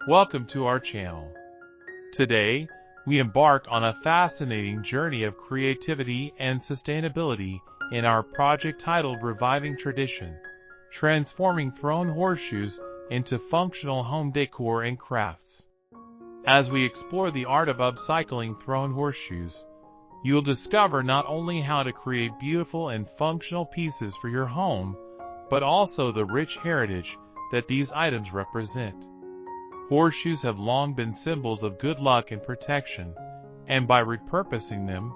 Welcome to our channel. Today, we embark on a fascinating journey of creativity and sustainability in our project titled Reviving Tradition, Transforming Thrown Horseshoes into Functional Home Decor and Crafts. As we explore the art of upcycling thrown horseshoes, you'll discover not only how to create beautiful and functional pieces for your home, but also the rich heritage that these items represent. Horseshoes have long been symbols of good luck and protection, and by repurposing them,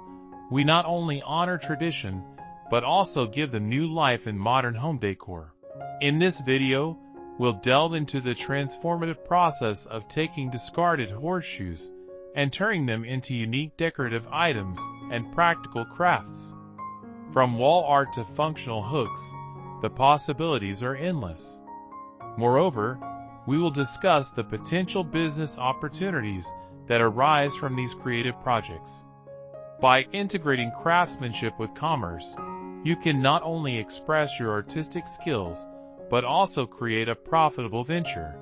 we not only honor tradition, but also give them new life in modern home decor. In this video, we'll delve into the transformative process of taking discarded horseshoes and turning them into unique decorative items and practical crafts. From wall art to functional hooks, the possibilities are endless. Moreover, we will discuss the potential business opportunities that arise from these creative projects. By integrating craftsmanship with commerce, you can not only express your artistic skills, but also create a profitable venture.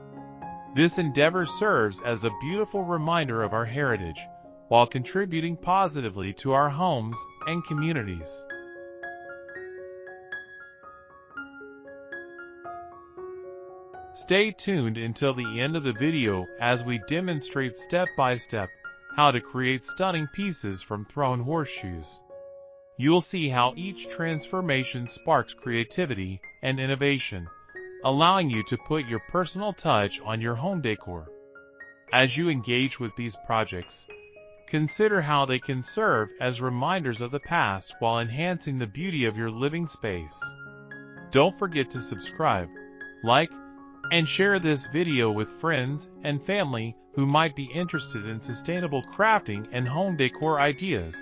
This endeavor serves as a beautiful reminder of our heritage, while contributing positively to our homes and communities. Stay tuned until the end of the video as we demonstrate step by step how to create stunning pieces from thrown horseshoes. You'll see how each transformation sparks creativity and innovation, allowing you to put your personal touch on your home decor. As you engage with these projects, consider how they can serve as reminders of the past while enhancing the beauty of your living space. Don't forget to subscribe, like, and share this video with friends and family who might be interested in sustainable crafting and home decor ideas.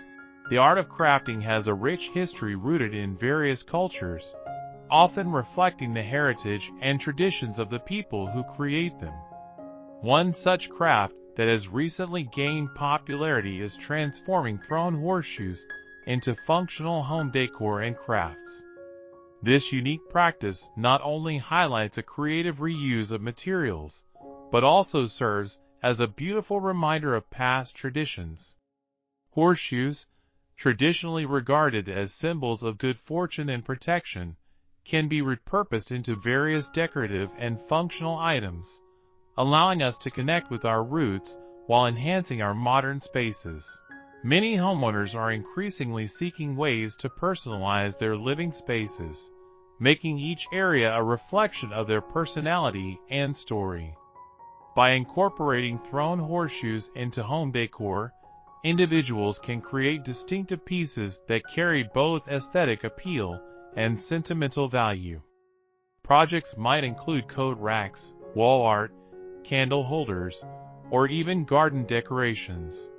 The art of crafting has a rich history rooted in various cultures, often reflecting the heritage and traditions of the people who create them. One such craft that has recently gained popularity is transforming thrown horseshoes into functional home decor and crafts. This unique practice not only highlights a creative reuse of materials, but also serves as a beautiful reminder of past traditions. Horseshoes, traditionally regarded as symbols of good fortune and protection, can be repurposed into various decorative and functional items, allowing us to connect with our roots while enhancing our modern spaces. Many homeowners are increasingly seeking ways to personalize their living spaces, making each area a reflection of their personality and story. By incorporating thrown horseshoes into home decor, individuals can create distinctive pieces that carry both aesthetic appeal and sentimental value. Projects might include coat racks, wall art, candle holders, or even garden decorations.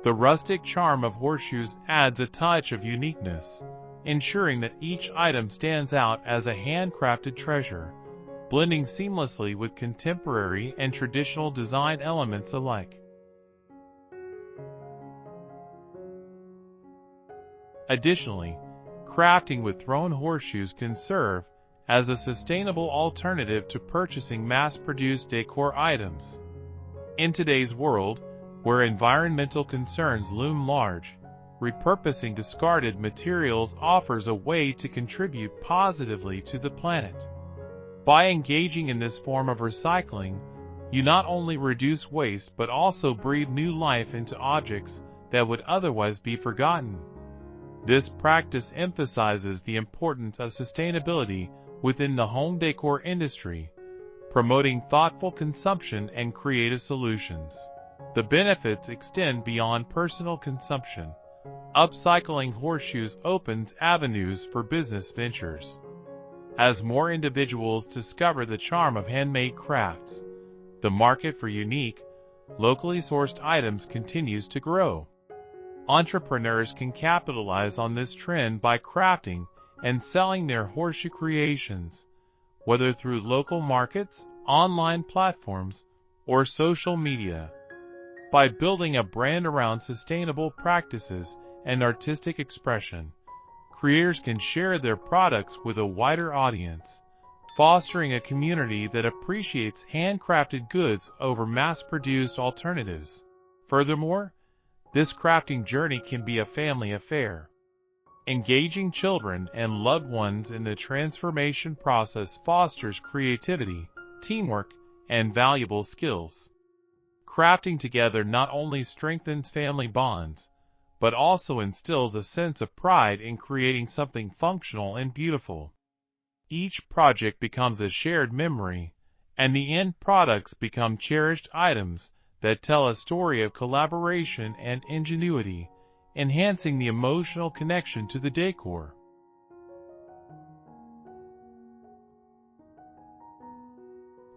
The rustic charm of horseshoes adds a touch of uniqueness, ensuring that each item stands out as a handcrafted treasure, blending seamlessly with contemporary and traditional design elements alike. Additionally, crafting with thrown horseshoes can serve as a sustainable alternative to purchasing mass-produced decor items. In today's world, where environmental concerns loom large, repurposing discarded materials offers a way to contribute positively to the planet. By engaging in this form of recycling, you not only reduce waste but also breathe new life into objects that would otherwise be forgotten. This practice emphasizes the importance of sustainability within the home decor industry, promoting thoughtful consumption and creative solutions. The benefits extend beyond personal consumption. Upcycling horseshoes opens avenues for business ventures. As more individuals discover the charm of handmade crafts, the market for unique, locally sourced items continues to grow. Entrepreneurs can capitalize on this trend by crafting and selling their horseshoe creations, whether through local markets, online platforms, or social media. By building a brand around sustainable practices and artistic expression, creators can share their products with a wider audience, fostering a community that appreciates handcrafted goods over mass-produced alternatives. Furthermore, this crafting journey can be a family affair. Engaging children and loved ones in the transformation process fosters creativity, teamwork, and valuable skills. Crafting together not only strengthens family bonds, but also instills a sense of pride in creating something functional and beautiful. Each project becomes a shared memory, and the end products become cherished items that tell a story of collaboration and ingenuity, enhancing the emotional connection to the decor.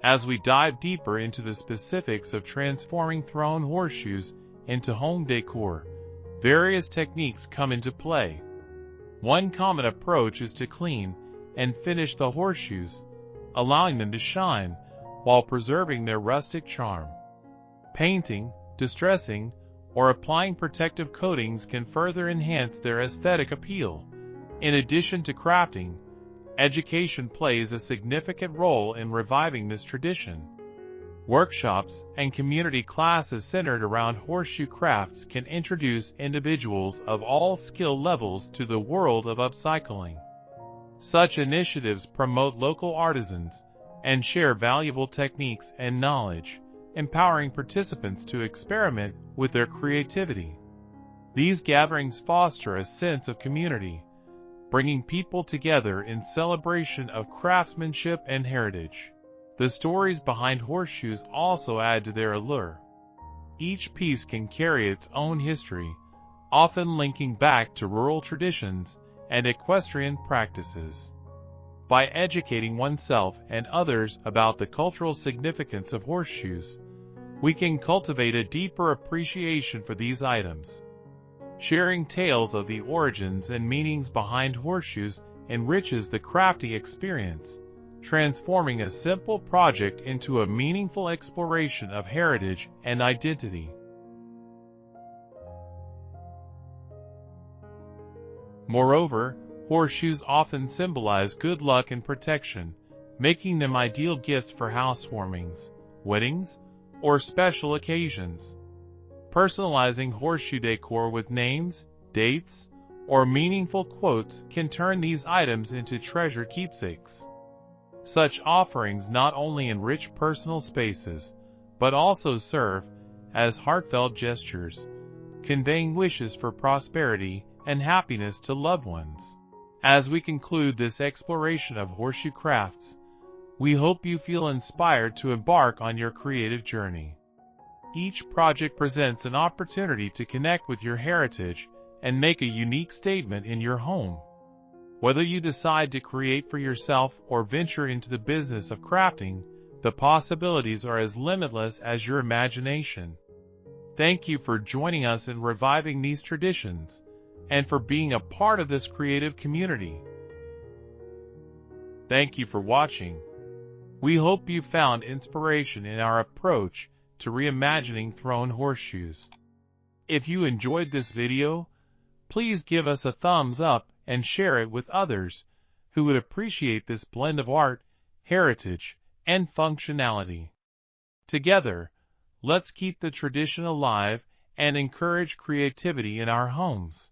As we dive deeper into the specifics of transforming thrown horseshoes into home decor, various techniques come into play. One common approach is to clean and finish the horseshoes, allowing them to shine while preserving their rustic charm. Painting, distressing, or applying protective coatings can further enhance their aesthetic appeal. In addition to crafting, education plays a significant role in reviving this tradition. Workshops and community classes centered around horseshoe crafts can introduce individuals of all skill levels to the world of upcycling. Such initiatives promote local artisans and share valuable techniques and knowledge, empowering participants to experiment with their creativity. These gatherings foster a sense of community, bringing people together in celebration of craftsmanship and heritage. The stories behind horseshoes also add to their allure. Each piece can carry its own history, often linking back to rural traditions and equestrian practices. By educating oneself and others about the cultural significance of horseshoes, we can cultivate a deeper appreciation for these items. Sharing tales of the origins and meanings behind horseshoes enriches the crafting experience, transforming a simple project into a meaningful exploration of heritage and identity. Moreover, horseshoes often symbolize good luck and protection, making them ideal gifts for housewarmings, weddings, or special occasions. Personalizing horseshoe decor with names, dates, or meaningful quotes can turn these items into treasured keepsakes. Such offerings not only enrich personal spaces, but also serve as heartfelt gestures, conveying wishes for prosperity and happiness to loved ones. As we conclude this exploration of horseshoe crafts, we hope you feel inspired to embark on your creative journey. Each project presents an opportunity to connect with your heritage and make a unique statement in your home. Whether you decide to create for yourself or venture into the business of crafting, the possibilities are as limitless as your imagination. Thank you for joining us in reviving these traditions, and for being a part of this creative community. Thank you for watching. We hope you found inspiration in our approach to reimagining thrown horseshoes. If you enjoyed this video, please give us a thumbs up and share it with others who would appreciate this blend of art, heritage, and functionality. Together, let's keep the tradition alive and encourage creativity in our homes.